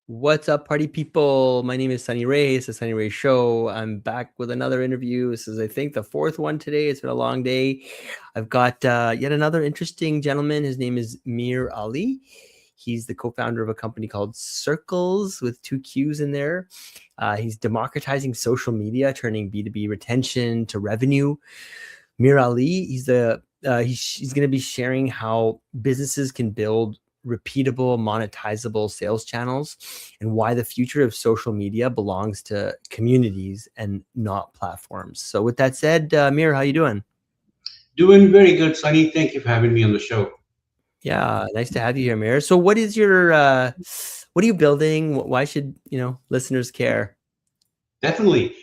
What's up, party people? My name is Sunny Ray. It's the Sunny Ray Show. I'm back with another interview. This is, I think, the fourth one today. It's been a long day. I've got yet another interesting gentleman. His name is Mir Ali. He's the co-founder of a company called Circles with two Q's in there. He's democratizing social media, turning B2B retention to revenue. Mir Ali, he's going to be sharing how businesses can build repeatable, monetizable sales channels and why the future of social media belongs to communities and not platforms. So with that said, Mir, how you doing? Doing very good, Sunny. Thank you for having me on the show. Yeah, nice to have you here, Mir. So what is your, what are you building? Why should, listeners care? Definitely.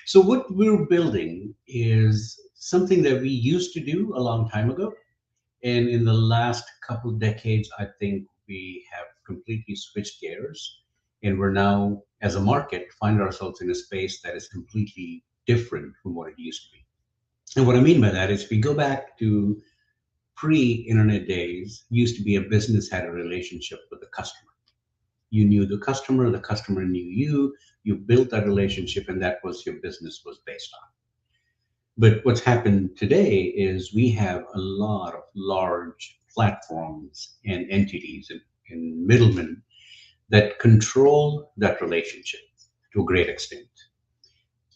So what we're building is something that we used to do a long time ago. And in the last couple of decades, I think we have completely switched gears. And we're now, as a market, find ourselves in a space that is completely different from what it used to be. And what I mean by that is if we go back to pre-internet days, used to be a business had a relationship with the customer. You knew the customer knew you built that relationship, and that was your business was based on. But what's happened today is we have a lot of large platforms and entities and middlemen that control that relationship to a great extent,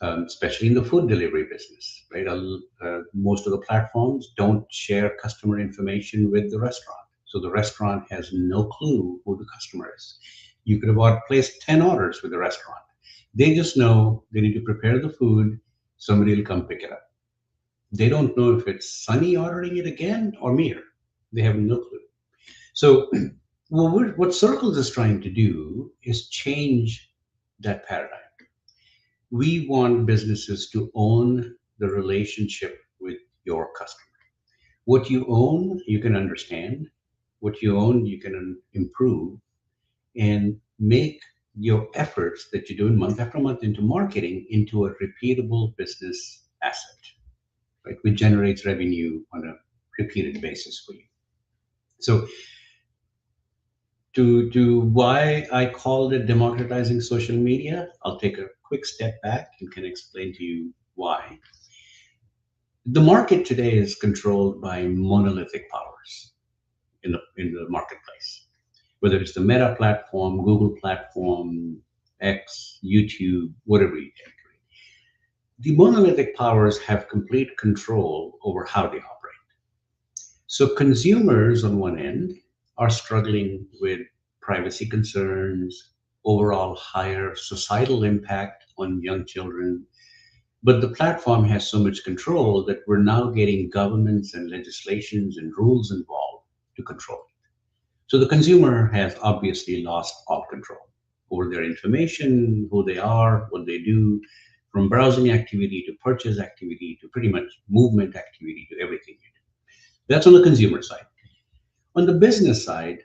especially in the food delivery business, right? Most of the platforms don't share customer information with the restaurant. So the restaurant has no clue who the customer is. You could have placed 10 orders with the restaurant. They just know they need to prepare the food, somebody will come pick it up. They don't know if it's Sunny ordering it again or Mir. They have no clue. So what Circles is trying to do is change that paradigm. We want businesses to own the relationship with your customer. What you own, you can understand. What you own, you can improve and make your efforts that you're doing month after month into marketing into a repeatable business asset, right? Which generates revenue on a repeated basis for you. So to why I called it democratizing social media, I'll take a quick step back and can explain to you why. The market today is controlled by monolithic powers in the marketplace, whether it's the Meta platform, Google platform, X, YouTube, whatever you take. The monolithic powers have complete control over how they operate. So consumers on one end are struggling with privacy concerns, overall higher societal impact on young children. But the platform has so much control that we're now getting governments and legislations and rules involved to control it. So the consumer has obviously lost all control over their information, who they are, what they do, from browsing activity to purchase activity to pretty much movement activity to everything you do. That's on the consumer side. On the business side,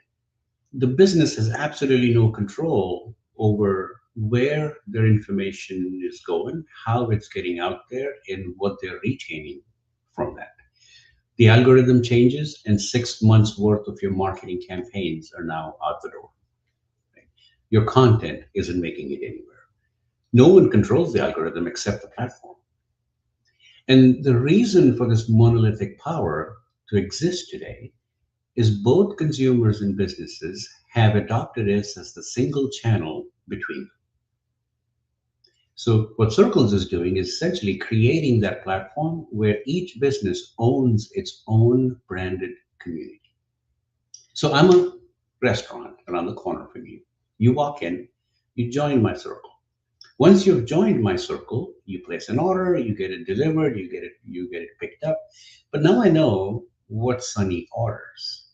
the business has absolutely no control over where their information is going, how it's getting out there, and what they're retaining from that. The algorithm changes, and 6 months worth of your marketing campaigns are now out the door. Right? Your content isn't making it anywhere. No one controls the algorithm except the platform. And the reason for this monolithic power to exist today is both consumers and businesses have adopted this as the single channel between them. So what Circles is doing is essentially creating that platform where each business owns its own branded community. So I'm a restaurant around the corner from you. You walk in, you join my circle. Once you've joined my circle, you place an order, you get it delivered, you get it picked up. But now I know what Sunny orders.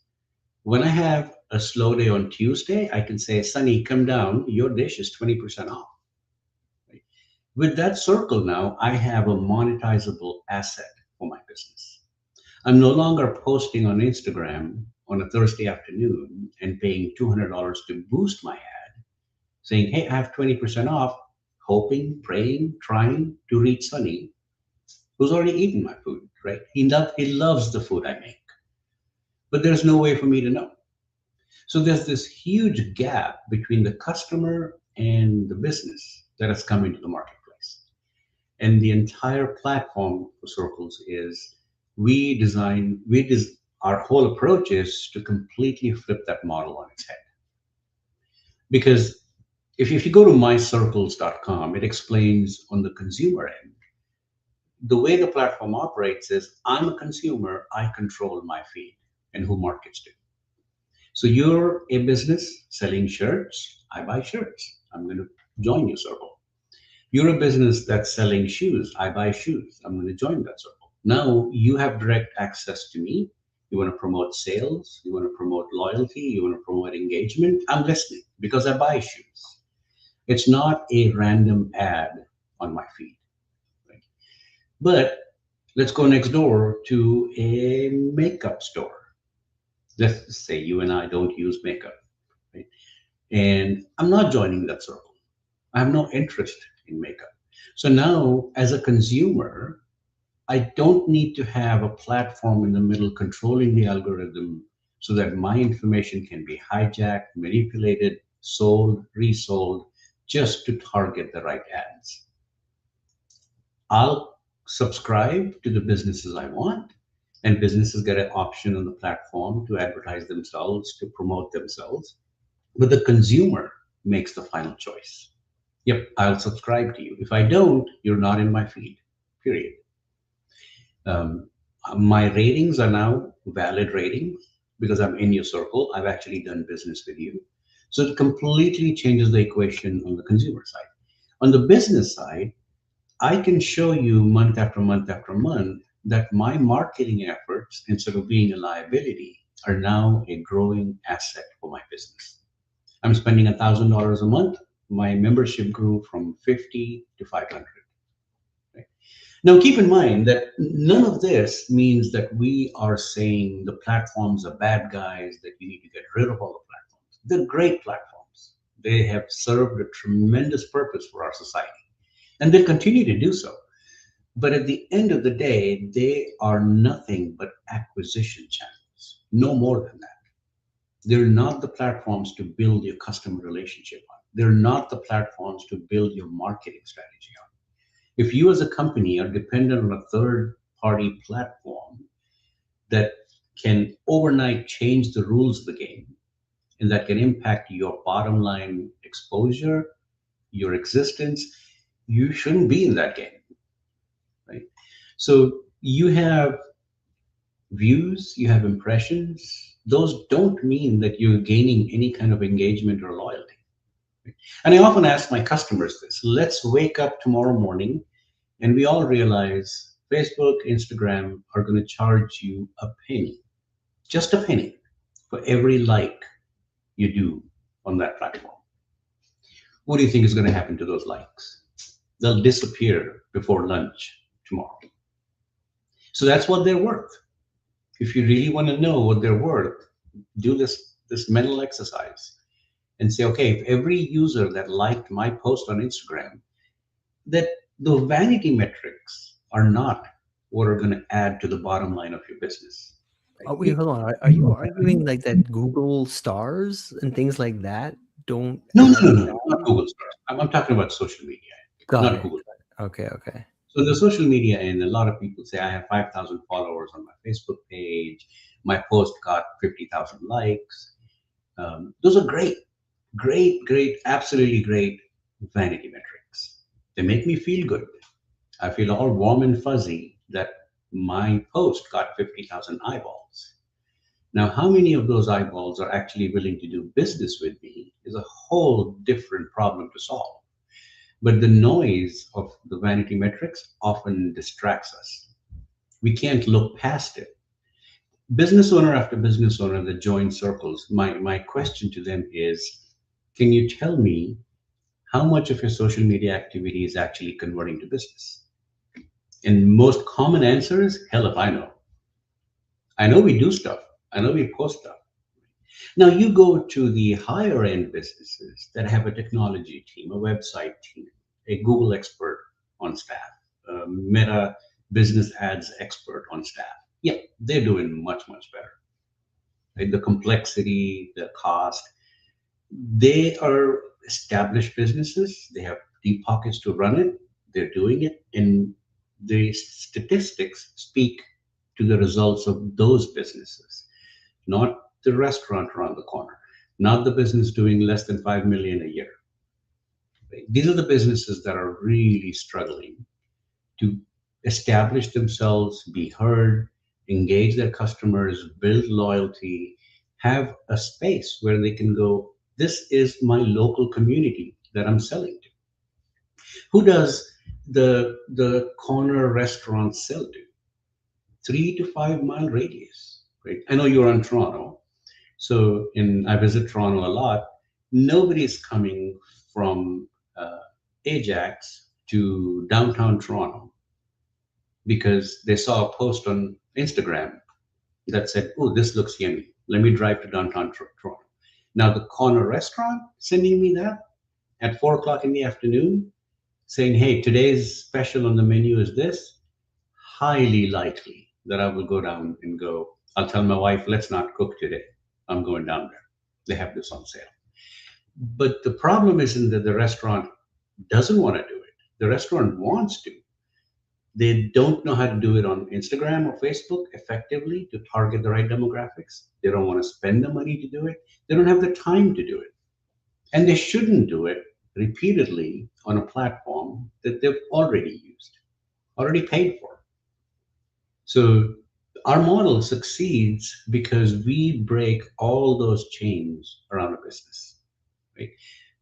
When I have a slow day on Tuesday, I can say, Sunny, come down, your dish is 20% off. Right? With that circle now, I have a monetizable asset for my business. I'm no longer posting on Instagram on a Thursday afternoon and paying $200 to boost my ad, saying, hey, I have 20% off, hoping, praying, trying to reach Sunny, who's already eaten my food, right? He loves the food I make, but there's no way for me to know. So there's this huge gap between the customer and the business that has come into the marketplace. And the entire platform for Circles is our whole approach is to completely flip that model on its head. Because if you go to mycircles.com, it explains on the consumer end, the way the platform operates is I'm a consumer, I control my feed and who markets to. So you're a business selling shirts, I buy shirts. I'm going to join your circle. You're a business that's selling shoes, I buy shoes. I'm going to join that circle. Now you have direct access to me. You want to promote sales, you want to promote loyalty, you want to promote engagement. I'm listening because I buy shoes. It's not a random ad on my feed. Right? But let's go next door to a makeup store. Let's say you and I don't use makeup, right? And I'm not joining that circle. I have no interest in makeup. So now, as a consumer, I don't need to have a platform in the middle controlling the algorithm so that my information can be hijacked, manipulated, sold, resold, just to target the right ads. I'll subscribe to the businesses I want, and businesses get an option on the platform to advertise themselves, to promote themselves. But the consumer makes the final choice. Yep, I'll subscribe to you. If I don't, you're not in my feed, period. Um, my ratings are now valid ratings because I'm in your circle. I've actually done business with you. So it completely changes the equation on the consumer side. On the business side, I can show you month after month after month that my marketing efforts, instead of being a liability, are now a growing asset for my business. I'm spending $1,000 a month. My membership grew from 50 to 500. Right? Now, keep in mind that none of this means that we are saying the platforms are bad guys, that you need to get rid of all the platforms. They're great platforms. They have served a tremendous purpose for our society, and they'll continue to do so. But at the end of the day, they are nothing but acquisition channels, no more than that. They're not the platforms to build your customer relationship on. They're not the platforms to build your marketing strategy on. If you as a company are dependent on a third party platform that can overnight change the rules of the game and that can impact your bottom line exposure, your existence, you shouldn't be in that game, right? So you have views, you have impressions. Those don't mean that you're gaining any kind of engagement or loyalty. And I often ask my customers this: let's wake up tomorrow morning and we all realize Facebook, Instagram are going to charge you a penny, just a penny, for every like you do on that platform. What do you think is going to happen to those likes? They'll disappear before lunch tomorrow. So that's what they're worth. If you really want to know what they're worth, do this mental exercise and say, okay, if every user that liked my post on Instagram, that the vanity metrics are not what are going to add to the bottom line of your business. Right? Oh, wait, hold on. Are you arguing like that Google stars and things like that don't No, no, add no, no, not value? Google stars. I'm talking about social media, Got not it. Google. Okay, okay. So the social media, and a lot of people say I have 5,000 followers on my Facebook page. My post got 50,000 likes. Those are great, great, great, absolutely great vanity metrics. They make me feel good. I feel all warm and fuzzy that my post got 50,000 eyeballs. Now, how many of those eyeballs are actually willing to do business with me is a whole different problem to solve. But the noise of the vanity metrics often distracts us. We can't look past it. Business owner after business owner that join circles, my question to them is, can you tell me how much of your social media activity is actually converting to business? And most common answer is, hell if I know. I know we do stuff. I know we post stuff. Now you go to the higher end businesses that have a technology team, a website team, a Google expert on staff, a Meta business ads expert on staff. Yeah, they're doing much, much better. right? The complexity, the cost. They are established businesses. They have deep pockets to run it. They're doing it, and the statistics speak to the results of those businesses, not the restaurant around the corner, not the business doing less than 5 million a year. Right? These are the businesses that are really struggling to establish themselves, be heard, engage their customers, build loyalty, have a space where they can go, this is my local community that I'm selling to. Who does the corner restaurant sell to? 3 to 5 mile radius, right? I know you're in Toronto, so in I visit Toronto a lot. Nobody's coming from Ajax to downtown Toronto because they saw a post on Instagram that said, "Oh, this looks yummy. Let me drive to downtown Toronto." Now, the corner restaurant sending me that at 4 o'clock in the afternoon, saying, "Hey, today's special on the menu is this." Highly likely that I will go down and go. I'll tell my wife, "Let's not cook today. I'm going down there. They have this on sale." But the problem isn't that the restaurant doesn't want to do it. The restaurant wants to. They don't know how to do it on Instagram or Facebook effectively to target the right demographics. They don't want to spend the money to do it. They don't have the time to do it. And they shouldn't do it repeatedly on a platform that they've already used, already paid for. So our model succeeds because we break all those chains around a business, right?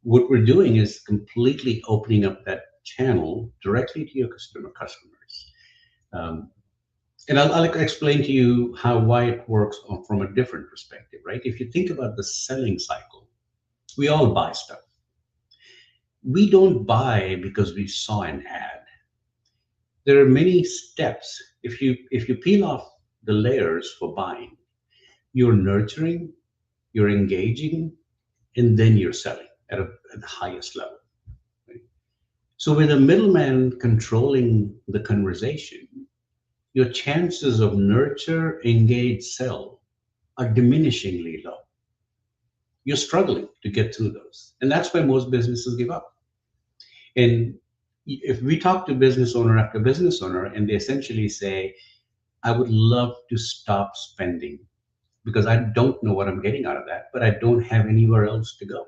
What we're doing is completely opening up that channel directly to your customers. Um, and I'll explain to you why it works from a different perspective, right? If you think about the selling cycle, we all buy stuff. We don't buy because we saw an ad. There are many steps. If you peel off the layers for buying, you're nurturing, you're engaging, and then you're selling at the highest level. Right? So with a middleman controlling the conversation, your chances of nurture, engage, sell are diminishingly low. You're struggling to get through those. And that's why most businesses give up. And if we talk to business owner after business owner, and they essentially say, I would love to stop spending because I don't know what I'm getting out of that, but I don't have anywhere else to go.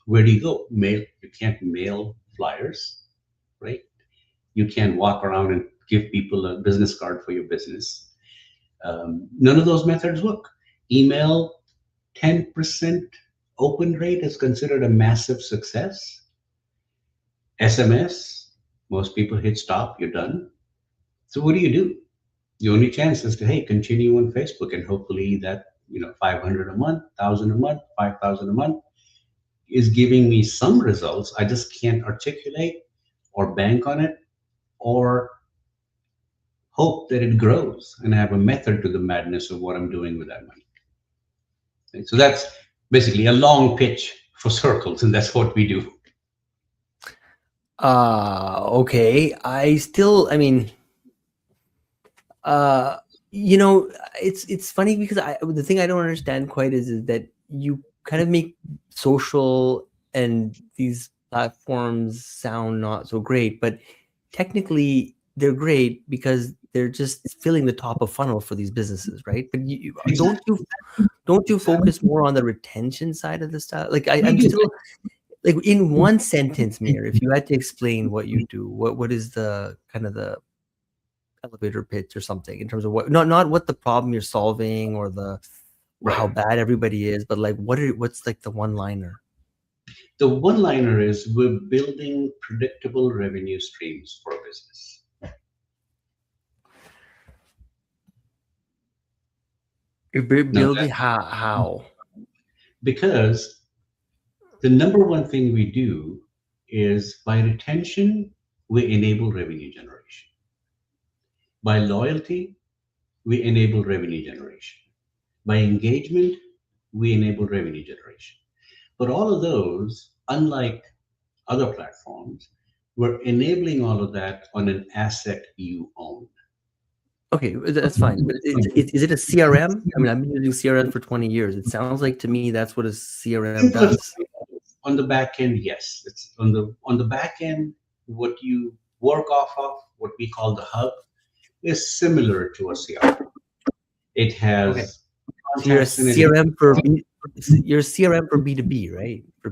Where do you go? Mail. You can't mail flyers, right? You can't walk around and give people a business card for your business. None of those methods work. Email, 10% open rate is considered a massive success. SMS, most people hit stop, you're done. So what do? The only chance is to, hey, continue on Facebook, and hopefully that 500 a month, 1,000 a month, 5,000 a month is giving me some results. I just can't articulate or bank on it or hope that it grows and I have a method to the madness of what I'm doing with that money. And so that's basically a long pitch for circles, and that's what we do. Okay. I mean, uh, it's funny because the thing I don't understand quite is that you kind of make social and these platforms sound not so great, but technically they're great because they're just filling the top of funnel for these businesses, right? But Exactly. don't you focus more on the retention side of the stuff? Like We I'm do. still like in one sentence, Mir, if you had to explain what you do, what is the kind of the elevator pitch or something in terms of what not what the problem you're solving or the how Right. bad everybody is, but like what's like the one liner? The one liner is we're building predictable revenue streams for a business. You're Now, building how? because the number one thing we do is by retention, we enable revenue generation. By loyalty, we enable revenue generation. By engagement, we enable revenue generation. But all of those, unlike other platforms, we're enabling all of that on an asset you own. Okay, that's fine. But is it a CRM? I mean, I've been using CRM for 20 years. It sounds like to me that's what a CRM Simplest does. on the back end, yes. It's on the back end, what you work off of, what we call the hub, is similar to a CRM. It Okay. has So you're a contacts in it. CRM for you're a CRM for B2B, right? For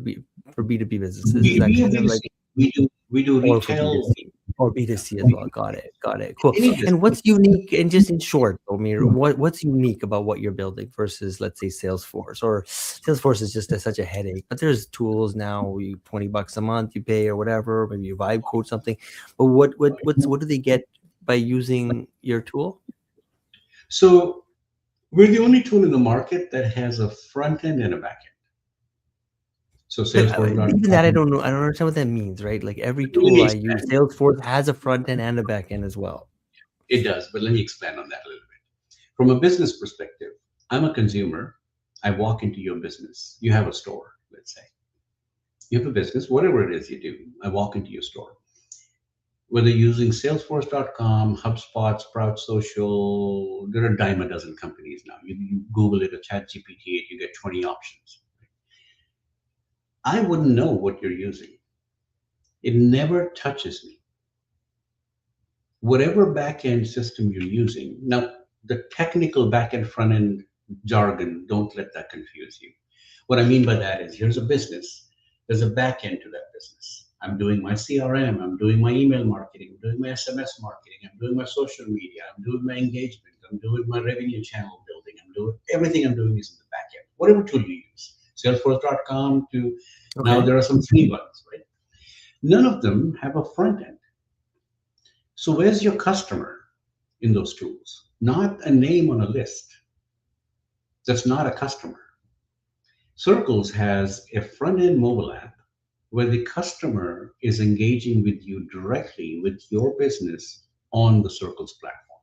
B2B businesses. Is that B2B or kind of like B2C. We do or for retail. B2C or B2C as We well? do Got it. Got it. Cool. any And business. what's unique and just in short, Omir, what's unique about what you're building versus let's say Salesforce or Salesforce is just such a headache, but there's tools now, you $20 a month you pay or whatever, maybe you vibe code something. But what do they get by using your tool? So we're the only tool in the market that has a front end and a back end. So But even that, I Salesforce.com. don't know. I don't understand what that means, right? Like every Let tool me I use, expand. Salesforce has a front end and a back end as well. It does, but let me expand on that a little bit. From a business perspective, I'm a consumer. I walk into your business. You have a store, let's say. You have a business, whatever it is you do. I walk into your store. Whether using Salesforce.com, HubSpot, Sprout Social, there are a dime a dozen companies now. You Google it or Chat GPT it, you get 20 options. I wouldn't know what you're using. It never touches me. Whatever back-end system you're using. Now, the technical back-end, front-end jargon, don't let that confuse you. What I mean by that is here's a business. There's a back-end to that business. I'm doing my CRM, I'm doing my email marketing, I'm doing my SMS marketing, I'm doing my social media, I'm doing my engagement, I'm doing my revenue channel building, I'm doing everything I'm doing is in the back end. Whatever tool you use, Salesforce.com to now Okay. there are some free ones, right? None of them have a front end. So where's your customer in those tools? Not a name on a list. That's not a customer. Circles has a front end mobile app where the customer is engaging with you directly with your business on the Circles platform.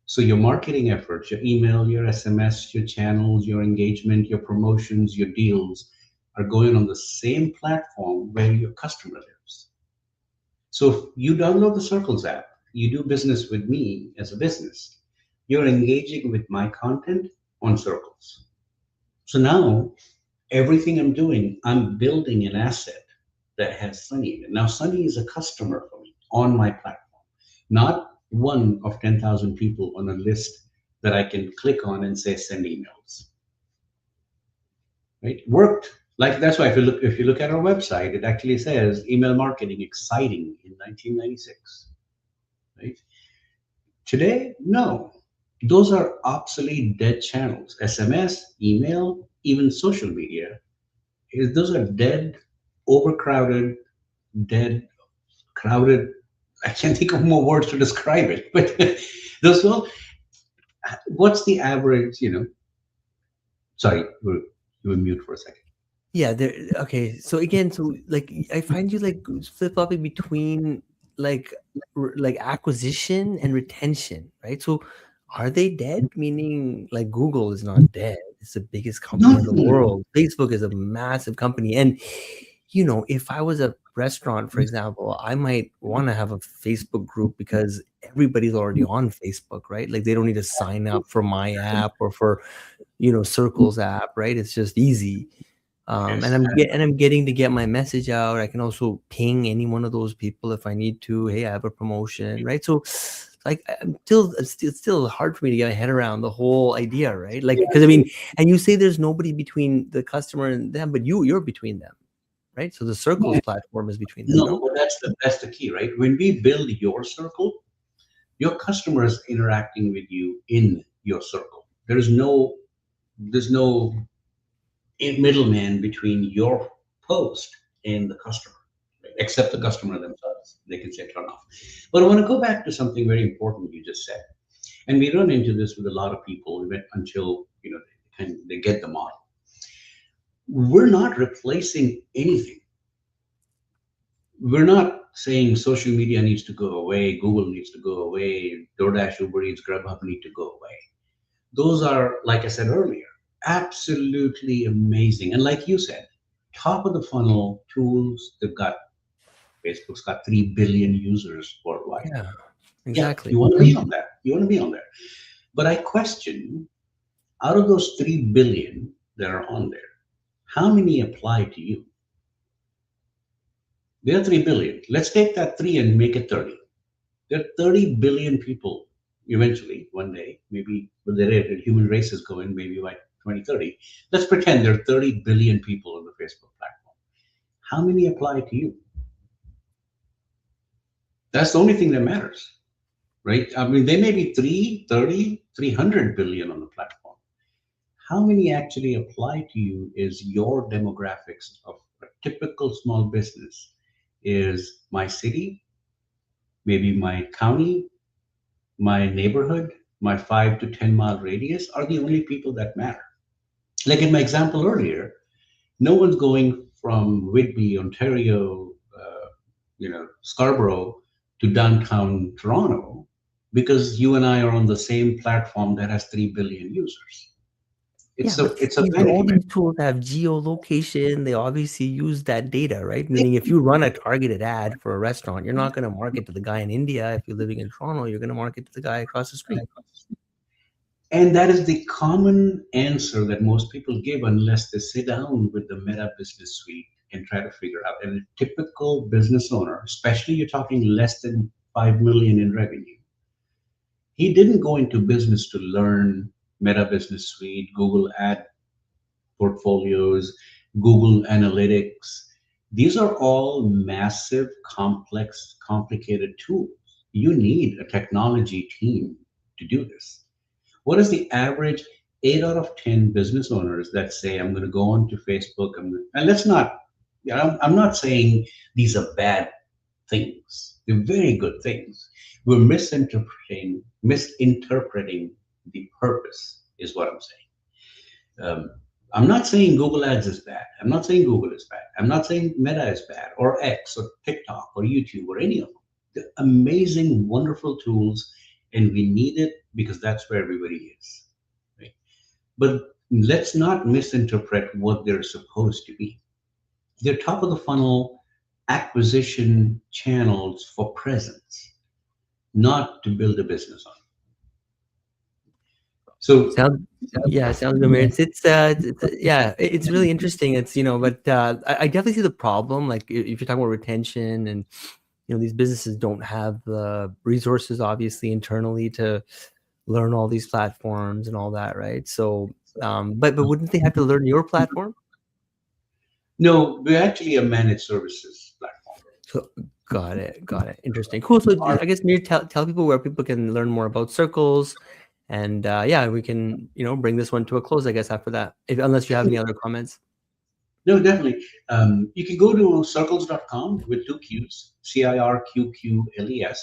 So your marketing efforts, your email, your SMS, your channels, your engagement, your promotions, your deals are going on the same platform where your customer lives. So if you download the Circles app, you do business with me as a business, you're engaging with my content on Circles. So now everything I'm doing, I'm building an asset that has Sunny in it. Now Sunny is a customer for me on my platform, not one of 10,000 people on a list that I can click on and say send emails. Right? Worked. Like that's why if you look at our website, it actually says email marketing exciting in 1996. Right? Today, no. Those are obsolete dead channels. SMS, email, even social media. Those are dead, overcrowded, dead, crowded. I can't think of more words to describe it. But those all, what's the average, sorry, you were mute for a second. Yeah, there okay. So again, so like I find you like flip-flopping between like like acquisition and retention, right? So are they dead? Meaning like Google is not dead. It's the biggest company No, in the no, no. world. Facebook is a massive company. And if I was a restaurant, for example, I might want to have a Facebook group because everybody's already on Facebook, right? Like they don't need to sign up for my app or for, Circles app, right? It's just easy. And Yes. I'm getting to get my message out. I can also ping any one of those people if I need to. Hey, I have a promotion, right? So, like, it's still hard for me to get my head around the whole idea, right? Like, because I mean, and you say there's nobody between the customer and them, but you're between them, right? So the Circles platform is between them, No, no? but that's the key, right? When we build your circle, your customer is interacting with you in your circle. There's no middleman between your post and the customer, right? Except the customer themselves. They can say turn off. But I want to go back to something very important you just said, and we run into this with a lot of people until they get the model. We're not replacing anything. We're not saying social media needs to go away, Google needs to go away, DoorDash, Uber Eats, Grubhub need to go away. Those are, like I said earlier, absolutely amazing. And like you said, top of the funnel tools. Facebook's got 3 billion users worldwide. Yeah. Yeah, Exactly. you want to be on that. You want to be on there. But I question, out of those 3 billion that are on there, how many apply to you? There are 3 billion. Let's take that 3 and make it 30. There are 30 billion people eventually, one day, maybe when the rate the human race is going, maybe by 2030. Let's pretend there are 30 billion people on the Facebook platform. How many apply to you? That's the only thing that matters, right? I mean, there may be 30, 300 billion on the platform. How many actually apply to you is your demographics of a typical small business is my city, maybe my county, my neighborhood, my 5 to 10 mile radius are the only people that matter. Like in my example earlier, no one's going from Whitby, Ontario, Scarborough to downtown Toronto because you and I are on the same platform that has 3 billion users. Yeah, It's but a it's a all vanity metric. these tools have geolocation. They obviously use that data, right? Meaning, if you run a targeted ad for a restaurant, you're not going to market to the guy in India. If you're living in Toronto, you're going to market to the guy across the street. And that is the common answer that most people give unless they sit down with the Meta Business Suite and try to figure out. And a typical business owner, especially you're talking less than 5 million in revenue, he didn't go into business to learn Meta Business Suite, Google Ad portfolios, Google Analytics. These are all massive, complex, complicated tools. You need a technology team to do this. What is the average 8 out of 10 business owners that say, I'm going to go onto Facebook? And let's not, I'm not saying these are bad things. They're very good things. We're misinterpreting the purpose, is what I'm saying. I'm not saying Google Ads is bad. I'm not saying Google is bad. I'm not saying Meta is bad, or X, or TikTok, or YouTube, or any of them. They're amazing, wonderful tools, and we need it because that's where everybody is. Right? But let's not misinterpret what they're supposed to be. They're top of the funnel acquisition channels for presence, not to build a business on. So Sounds Yeah, sounds good, man. Yeah, it's really interesting. It's but I definitely see the problem. Like, if you're talking about retention, and these businesses don't have the resources, obviously, internally to learn all these platforms and all that, right? So, but wouldn't they have to learn your platform? no, we're actually a managed services platform. So, got it. Interesting, cool. So, I guess maybe tell people where people can learn more about circles, and yeah, we can bring this one to a close, I guess, after that, unless you have any other comments. No, definitely. You can go to circles.com with 2 Qs, CIRQQLES,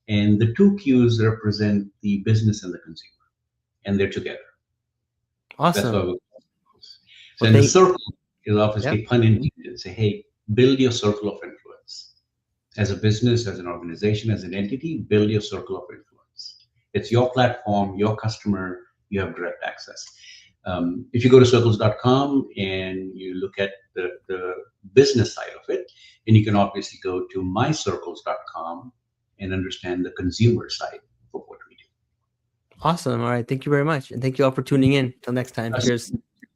and the 2 Qs represent the business and the consumer, and they're together. That's why Awesome. we so Well, in the circle is yeah. obviously pun intended. Say, hey, build your circle of influence. As a business, as an organization, as an entity, build your circle of influence. It's your platform, your customer, you have direct access. If you go to circles.com and you look at the business side of it, and you can obviously go to mycircles.com and understand the consumer side of what we do. Awesome. All right. Thank you very much. And thank you all for tuning in. Till next time. Cheers.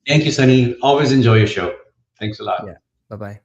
Thank you, Sunny. Always enjoy your show. Thanks a lot. Yeah. Bye-bye.